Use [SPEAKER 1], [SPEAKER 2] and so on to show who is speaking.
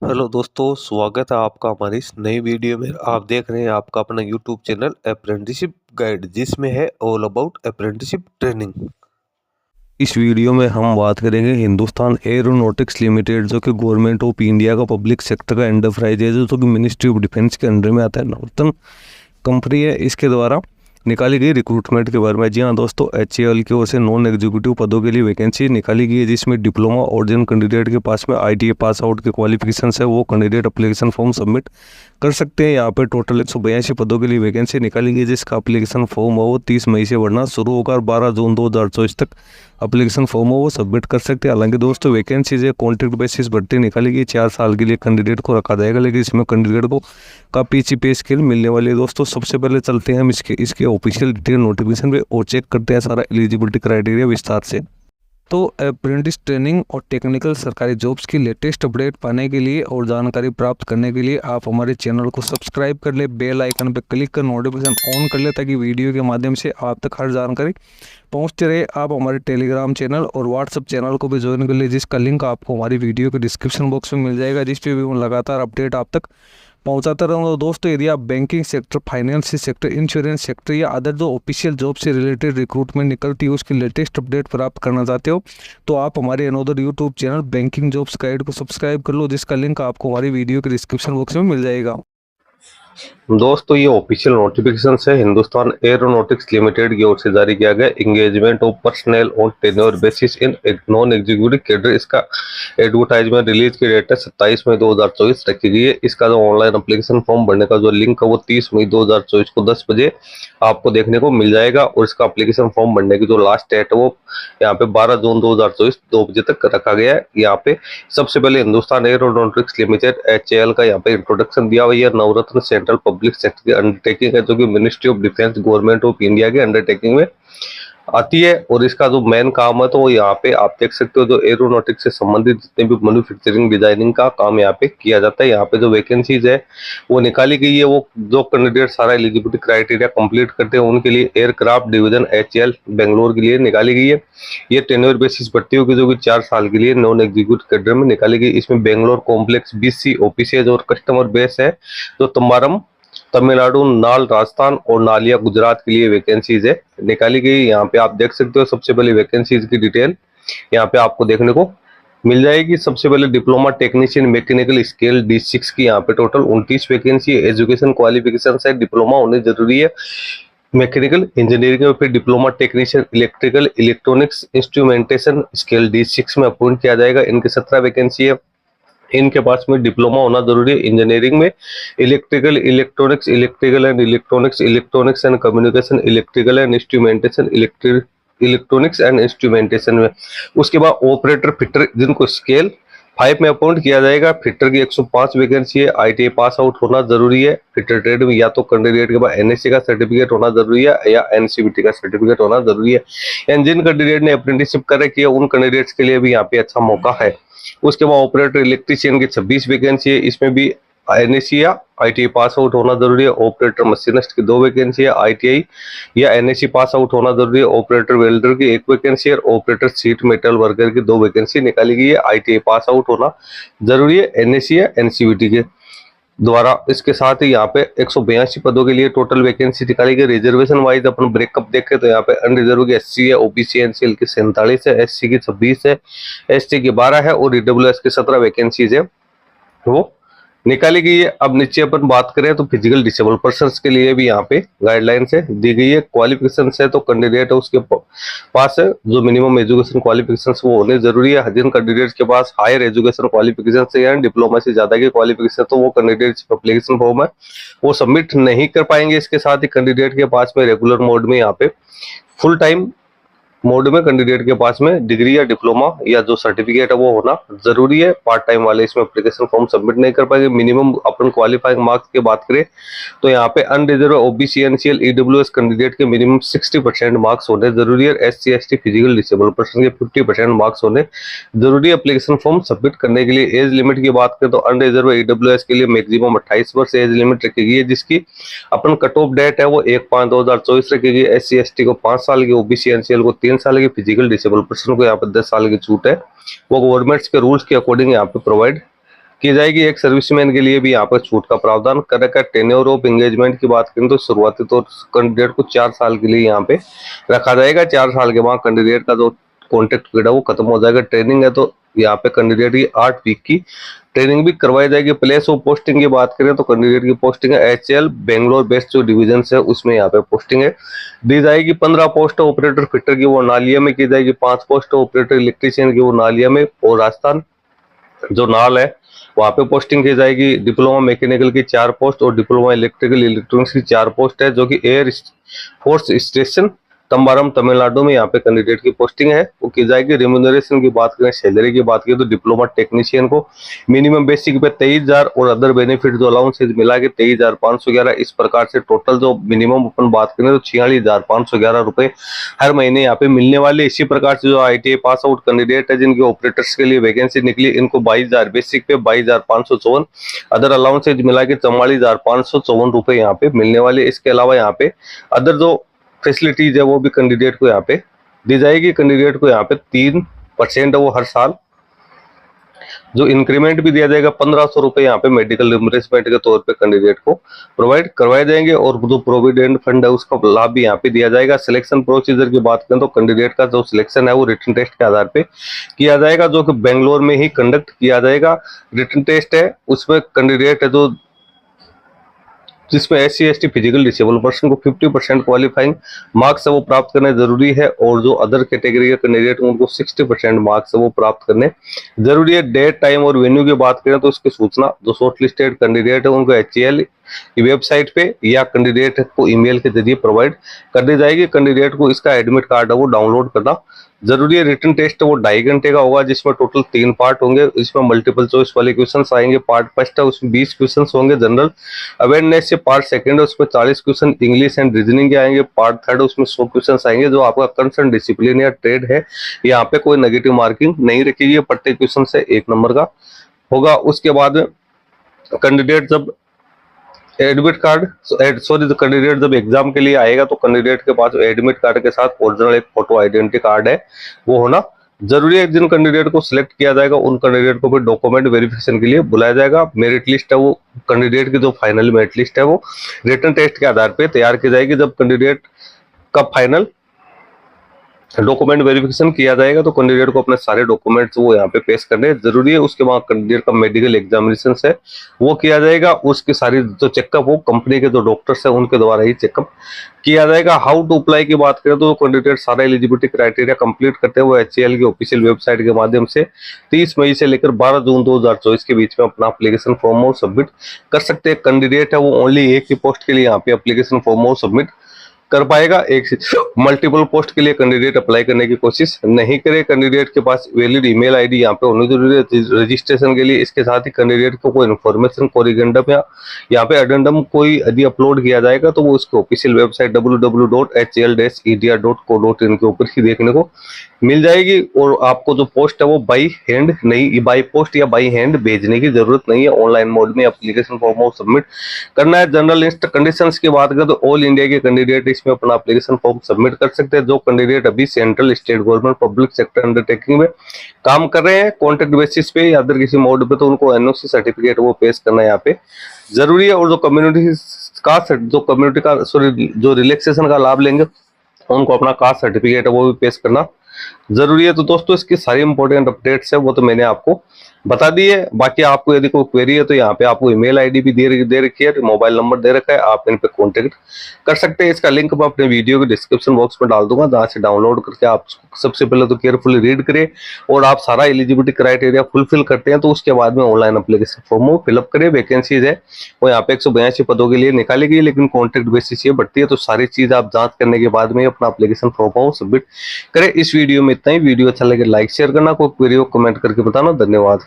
[SPEAKER 1] Hello दोस्तों, स्वागत है आपका हमारी इस नई वीडियो में। आप देख रहे हैं आपका अपना यूट्यूब चैनल अप्रेंटिसशिप गाइड, जिसमें है ऑल अबाउट अप्रेंटिसशिप ट्रेनिंग। इस वीडियो में हम बात करेंगे हिंदुस्तान एरोनॉटिक्स लिमिटेड, जो कि गवर्नमेंट ऑफ इंडिया का पब्लिक सेक्टर का एंटरप्राइज है, जो कि मिनिस्ट्री ऑफ डिफेंस के अंडर में आता है। नॉर्थन कंपनी है। इसके द्वारा निकाली गई रिक्रूटमेंट के बारे में। जी हाँ दोस्तों, HAL की ओर से नॉन एग्जीक्यूटिव पदों के लिए वैकेंसी निकाली गई है, जिसमें डिप्लोमा और जिन कैंडिडेट के पास में ITA पास आउट के क्वालिफिकेशन है, वो कैंडिडेट एप्लीकेशन फॉर्म सबमिट कर सकते हैं। यहाँ पे टोटल 182 पदों के लिए वैकेंसी निकाली गई है, जिसका एप्लीकेशन फॉर्म है वो 30 मई से भरना शुरू होगा और 12 जून 2024 तक एप्लीकेशन फॉर्म है वो सबमिट कर सकते हैं। हालांकि दोस्तों, वैकेंसीज है कॉन्ट्रैक्ट बेसिस भर्ती निकाली गई। 4 साल के लिए कैंडिडेट को रखा जाएगा, लेकिन इसमें कैंडिडेट को काफ़ी अच्छी पे स्केल मिलने वाली है। दोस्तों, सबसे पहले चलते हैं हम इसके ऑफिशियल डिटेल नोटिफिकेशन पे और चेक करते हैं सारा एलिजिबिलिटी क्राइटेरिया विस्तार से। तो अप्रेंटिस ट्रेनिंग और टेक्निकल सरकारी जॉब्स की लेटेस्ट अपडेट पाने के लिए और जानकारी प्राप्त करने के लिए आप हमारे चैनल को सब्सक्राइब कर ले, बेल आइकन पर क्लिक कर नोटिफिकेशन ऑन कर ले, ताकि वीडियो के माध्यम से आप तक हर जानकारी पहुंचते रहे। आप हमारे टेलीग्राम चैनल और व्हाट्सएप चैनल को भी ज्वाइन कर ले, जिसका लिंक आपको हमारी वीडियो के डिस्क्रिप्शन बॉक्स में मिल जाएगा, जिस पे भी मैं लगातार अपडेट आप तक पहुंचाता रहूँगा। दोस्तों, यदि आप banking sector, finance sector, insurance sector या अदर जो ऑफिशियल जॉब से रिलेटेड रिक्रूटमेंट निकलती है, उसकी लेटेस्ट अपडेट प्राप्त करना चाहते हो, तो आप हमारे another YouTube channel banking jobs guide को सब्सक्राइब कर लो, जिसका लिंक आपको हमारी वीडियो के डिस्क्रिप्शन बॉक्स में मिल जाएगा।
[SPEAKER 2] दोस्तों, ये ऑफिशियल नोटिफिकेशन है हिंदुस्तान एरोनॉटिक्स लिमिटेड की ओर से जारी किया गया। Engagement of personal on tenure basis in non executive cadre. इसका एडवर्टाइजमेंट रिलीज की डेट है 27 मई 2024 रखी गई है। इसका जो ऑनलाइन एप्लीकेशन फॉर्म भरने का जो लिंक है वो 30 मई 2024 को 10 बजे आपको देखने को मिल जाएगा। और इसका एप्लीकेशन फॉर्म भरने की जो लास्ट डेट है वो यहाँ पे 12 जून 2024 2 बजे तक रखा गया है। यहाँ पे सबसे पहले हिंदुस्तान एरोनॉटिक्स लिमिटेड HAL का यहाँ पे इंट्रोडक्शन दिया हुआ है। नवरत्न सेंट्रल पब्लिक सेक्टर की अंडरटेकिंग है, जो कि ministry of defence government of India के अंडरटेकिंग में आती है। और इसका जो मेन काम है तो वो यहाँ पे आप देख सकते हो, जो एरोनॉटिक्स से संबंधित जितने भी मैन्युफैक्चरिंग डिजाइनिंग का काम यहाँ पे किया जाता है। यहाँ पे जो वैकेंसीज है वो निकाली गई है, वो जो कैंडिडेट सारा एलिजिबिलिटी क्राइटेरिया कंप्लीट करते हैं उनके लिए एयरक्राफ्ट डिवीजन HAL बेंगलोर के लिए निकाली गई है। ये टेन्योर बेसिस भर्ती होगी, जो कि 4 साल के लिए नॉन एग्जीक्यूटिव कैडर में निकाली गई। इसमें बेंगलोर कॉम्प्लेक्स BC ऑफिसेज और कस्टमर बेस है, जो तम्बारम तमिलनाडु, नाल राजस्थान और नालिया गुजरात के लिए वैकेंसीज है निकाली गई। यहाँ पे आप देख सकते हो सबसे पहले वैकेंसीज की डिटेल यहाँ पे आपको देखने को मिल जाएगी। सबसे पहले diploma technician mechanical scale D6 की यहाँ पे टोटल 29 वैकेंसी है। एजुकेशन क्वालिफिकेशन से डिप्लोमा होने जरूरी है मैकेनिकल इंजीनियरिंग में। फिर diploma technician electrical electronics instrumentation scale D6 में अपॉइंट किया जाएगा। इनकी 17 वैकेंसी है। इनके पास में डिप्लोमा होना जरूरी है इंजीनियरिंग में, electrical electronics, electronics and communication, electrical and instrumentation, electronics and instrumentation में। उसके बाद ऑपरेटर फिटर, जिनको स्केल 5 में अपॉइंट किया जाएगा। फिटर की 105 वैकेंसी है। ITA पास आउट होना जरूरी है। फिटर ट्रेड में या तो कैंडिडेट के पास NSC का सर्टिफिकेट होना जरूरी है या NCVT का सर्टिफिकेट होना जरूरी है। एंड जिन कैंडिडेट ने अप्रेंटिसशिप कर रखी है उन कैंडिडेट्स के लिए भी यहाँ पे अच्छा मौका है। उसके बाद ऑपरेटर इलेक्ट्रीशियन की 26 वैकेंसी है। इसमें भी NSC या ITA पास आउट होना जरूरी है। ऑपरेटर मशीनिस्ट की 2 वैकेंसी है। ITI या NSC पास आउट होना जरूरी है। ऑपरेटर वेल्डर की 1 वैकेंसी है। ऑपरेटर सीट मेटल वर्कर की 2 वैकेंसी निकाली गई है। ITA पास आउट होना जरूरी है NSC या NCVT के द्वारा। इसके साथ ही यहाँ पे 182 पदों के लिए टोटल वैकेंसी निकाली गई। रिजर्वेशन वाइज अपन ब्रेकअप देखें तो यहाँ पे अनरिजर्व की 80 है, OBC NCL की 47 है, SC की 26 है, ST की 12 है और EWS की 17 वैकेंसीज है वो निकाली गई है। अब नीचे अपन बात करें तो फिजिकल डिसेबल पर्सन्स के लिए भी यहाँ पे गाइडलाइंस है दी गई है। क्वालिफिकेशन है तो कैंडिडेट है उसके पास है जो मिनिमम एजुकेशन क्वालिफिकेशन वो होने जरूरी है। जिन कैंडिडेट्स के पास हायर एजुकेशन क्वालिफिकेशन से या डिप्लोमा से ज्यादा की क्वालिफिकेशन तो वो कैंडिडेट एप्लीकेशन फॉर्म है वो सबमिट नहीं कर पाएंगे। इसके साथ ही कैंडिडेट के पास में रेगुलर मोड में यहाँ पे फुल टाइम मोड में कैंडिडेट के पास में डिग्री या डिप्लोमा या जो सर्टिफिकेट है वो होना जरूरी है। पार्ट टाइम वाले इसमें एप्लीकेशन फॉर्म सबमिट नहीं कर पाएंगे। मिनिमम अपन क्वालिफाइंग मार्क्स की बात करें तो यहाँ पे unreserved OBC NCL EWS candidate के मिनिमम 60% मार्क्स होने जरूरी है। SC ST physical disabled person के 50% मार्क्स होने जरूरी है एप्लीकेशन फॉर्म सबमिट करने के लिए। एज लिमिट की बात करें तो अनरिजर्व EWS के लिए मैक्सिमम 28 वर्ष एज लिमिट रखी गई है, जिसकी अपन कट ऑफ डेट है वो 1/5/2024 रखी गई। SC ST को 5 साल की, OBC NCL को 3 साल की, फिजिकल डिसेबल पर्सन को यहाँ पे 10 साल की छूट है। वो गवर्नमेंट्स के रूल्स के अकॉर्डिंग यहाँ पे प्रोवाइड की जाएगी। एक सर्विसमैन के लिए भी यहाँ पर छूट का प्रावधान कर रखा है। टेन्योर ऑफ एंगेजमेंट की बात करें तो शुरुआती तौर कैंडिडेट को 4 साल के लिए यहाँ पे रखा जाएगा। 4 साल के बाद कैंडिडेट का जो कॉन्ट्रैक्ट पीरियड है वो खत्म हो जाएगा। ट्रेनिंग है तो यहाँ पे कैंडिडेट की 8 वीक की ट्रेनिंग भी करवाई जाएगी। प्लेस ऑफ पोस्टिंग की बात करें तो कैंडिडेट की पोस्टिंग है HCL बेंगलोर बेस्ड जो डिवीजन है उसमें यहाँ पे पोस्टिंग है दी जाएगी। 15 पोस्ट ऑपरेटर फिटर की वो नालिया में की जाएगी। 5 पोस्ट ऑपरेटर इलेक्ट्रीशियन की वो नालिया में और राजस्थान जो नाल है वहां पे पोस्टिंग की जाएगी। डिप्लोमा मैकेनिकल की 4 पोस्ट और डिप्लोमा इलेक्ट्रिकल इलेक्ट्रॉनिक्स की 4 पोस्ट है जो कि air force station Tambaram Tamil Nadu में यहाँ पे कैंडिडेट की पोस्टिंग है वो की जाएगी। रेम्यूनरेशन की बात करें, सैलरी की बात करें तो डिप्लोमा टेक्नीशियन को मिनिमम बेसिक पे 23,000 और अदर बेनिफिट जो अलाउंसेज मिला के 23,511। इस प्रकार से टोटल जो मिनिमम अपन बात करें तो 46,511 रुपए हर महीने यहाँ पे मिलने वाले। इसी प्रकार से जो ITI पास आउट कैंडिडेट है जिनके ऑपरेटर्स के लिए वैकेंसी निकली इनको 22,000 बेसिक पे 22,554 अदर अलाउंसेज मिला के 44,554 रुपए यहाँ पे मिलने वाले। इसके अलावा यहाँ पे अदर जो फैसिलिटीज है वो भी कैंडिडेट को यहाँ पे दी जाएगी। कैंडिडेट को यहाँ पे 3% है वो हर साल जो इंक्रीमेंट भी दिया जाएगा। 1,500 रुपए यहाँ पे मेडिकल रिम्बर्समेंट के तौर पे कैंडिडेट को प्रोवाइड करवाए जाएंगे और जो प्रोविडेंट फंड है उसका लाभ भी यहाँ पे दिया जाएगा। सिलेक्शन प्रोसीजर की बात करें तो कैंडिडेट का जो सिलेक्शन है वो रिटन टेस्ट के आधार पे किया जाएगा जो कि बेंगलोर में ही कंडक्ट किया जाएगा। रिटन टेस्ट है उसमें कैंडिडेट है जो जिसमें SC ST physical disabled person को 50% क्वालिफाइंग मार्क्स है वो प्राप्त करने जरूरी है और जो अदर कैटेगरी के कैंडिडेट उनको 60% मार्क्स है वो प्राप्त करने जरूरी है। डेट टाइम और वेन्यू की बात करें तो उसकी सूचना जो शॉर्टलिस्टेड कैंडिडेट है उनको HCL की वेबसाइट पे या कैंडिडेट को ईमेल के जरिए प्रोवाइड कर दी जाएगी। कैंडिडेट को इसका एडमिट कार्ड है वो डाउनलोड करना जरूरी है। रिटन टेस्ट वो 2.5 घंटे का होगा जिसमें टोटल 3 पार्ट होंगे। इसमें मल्टीपल चॉइस वाले क्वेश्चंस आएंगे। पार्ट फर्स्ट है उसमें 20 क्वेश्चंस होंगे जनरल अवेयरनेस से। पार्ट सेकंड है उसमें 40 क्वेश्चन इंग्लिश एंड रीजनिंग के आएंगे। पार्ट थर्ड उसमें 100 क्वेश्चंस आएंगे। जो आपका कंसर्न डिसिप्लिन या ट्रेड है यहाँ पे कोई नेगेटिव मार्किंग नहीं रखी। प्रत्येक क्वेश्चन से 1 नंबर का होगा। उसके बाद कैंडिडेट जब एडमिट कार्ड कैंडिडेट जब एग्जाम के लिए आएगा तो कैंडिडेट के पास एडमिट कार्ड के साथ ओरिजिनल एक फोटो आइडेंटिटी कार्ड है वो होना जरूरी है। जिन कैंडिडेट को सिलेक्ट किया जाएगा उन कैंडिडेट को फिर डॉक्यूमेंट वेरिफिकेशन के लिए बुलाया जाएगा। मेरिट लिस्ट है वो कैंडिडेट की जो फाइनल मेरिट लिस्ट है वो रिटन टेस्ट के आधार पर तैयार की जाएगी। जब कैंडिडेट का फाइनल डॉक्यूमेंट वेरिफिकेशन किया जाएगा तो कैंडिडेट को अपने सारे डॉक्यूमेंट्स वो यहाँ पे पेश करने जरूरी है। उसके बाद कैंडिडेट का मेडिकल एग्जामिनेशन है वो किया जाएगा। उसकी सारी जो चेकअप वो कंपनी के जो डॉक्टर्स है उनके द्वारा ही चेकअप किया जाएगा। हाउ टू अप्लाई की बात करें तो कैंडिडेट सारा एलिजिबिलिटी क्राइटेरिया कंप्लीट करते हुए HCL की ऑफिशियल वेबसाइट के माध्यम से 30 मई से लेकर 12 जून 2024 के बीच में अपना एप्लीकेशन फॉर्म और सबमिट कर सकते हैं। कैंडिडेट है वो ओनली एक ही पोस्ट के लिए यहाँ पे एप्लीकेशन फॉर्म और सबमिट कर पाएगा। एक मल्टीपल पोस्ट के लिए कैंडिडेट अप्लाई करने की कोशिश नहीं करे। कैंडिडेट के पास वैलिड ईमेल आईडी यहाँ पे होनी जरूरी है रजिस्ट्रेशन के लिए। इसके साथ ही कैंडिडेट को कोई इन्फॉर्मेशन कोरिगेंडम या यहाँ पे अडेंडम कोई यदि अपलोड किया जाएगा तो वो उसके ऑफिशियल वेबसाइट www.hl-edia.co.in के ऊपर ही देखने को मिल जाएगी। और आपको जो पोस्ट है वो बाई हैंड नहीं, बाई पोस्ट या बाई हैंड भेजने की जरूरत नहीं है। ऑनलाइन मोड में एप्लीकेशन फॉर्म सबमिट करना है। जनरल कंडीशंस की बात करें तो ऑल इंडिया के कैंडिडेट इसमें अपना एप्लीकेशन फॉर्म सबमिट कर सकते हैं। जो कैंडिडेट अभी central state government public sector undertaking में काम कर रहे हैं कॉन्ट्रैक्ट बेसिस पे या अदर किसी मोड पे तो उनको NOC सर्टिफिकेट वो पेश करना यहाँ पे जरूरी है। और जो जो रिलैक्सेशन का लाभ लेंगे उनको अपना कास्ट सर्टिफिकेट है वो भी पेश करना जरूरी है। तो दोस्तों इसकी सारी इंपॉर्टेंट अपडेट्स है वो तो मैंने आपको बता दी है। बाकी आपको यदि कोई क्वेरी है तो यहाँ पे आपको ईमेल आईडी भी दे रखी है, मोबाइल नंबर दे रखा है, आप इन पे कांटेक्ट कर सकते हैं। इसका लिंक मैं अपने वीडियो के डिस्क्रिप्शन बॉक्स में डाल दूंगा जहाँ से डाउनलोड करके आप सबसे पहले तो केयरफुली रीड करें और आप सारा एलिजिबिलिटी क्राइटेरिया फुलफिल करते हैं तो उसके बाद में ऑनलाइन एप्लीकेशन फॉर्म फिलअप करें। वैकेंसीज है वो यहाँ पे 182 पदों के लिए निकाली गई लेकिन कॉन्ट्रैक्ट बेसिस ये बढ़ती है तो सारी चीज आप जांच करने के बाद में अपना एप्लीकेशन फॉर्म सबमिट करें। इस वीडियो में इतना ही। वीडियो अच्छा लगे लाइक शेयर करना, कोई क्वेरी हो कमेंट करके बताना। धन्यवाद।